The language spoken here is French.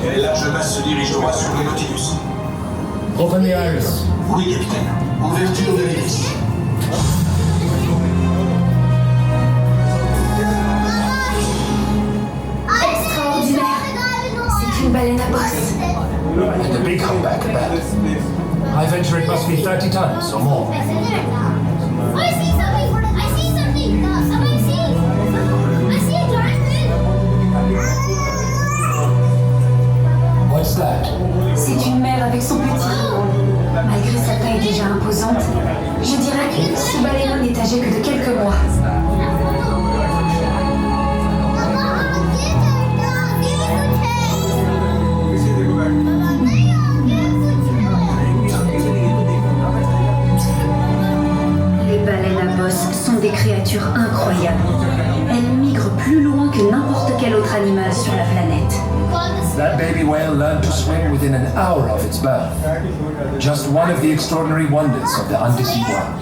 Et là, je passe se dirige droit sur le Nautilus. Open the iris. Oui, capitaine. Ouverture de l'hélice. Extraordinaire. C'est une baleine à bosse. And a big humpback at that. I venture it must be 30 tons or more. I see something! I see something! Somebody see! I see a giant fin! What's that? C'est une mère avec son petit. Malgré sa taille déjà imposante, je dirais que ce baleine n'est âgé que de quelques mois. Les baleines à bosse sont des créatures incroyables. Elles migrent plus loin que n'importe quel autre animal sur la planète. That baby whale learned to swim within an hour of its birth. Just one of the extraordinary wonders of the undersea world.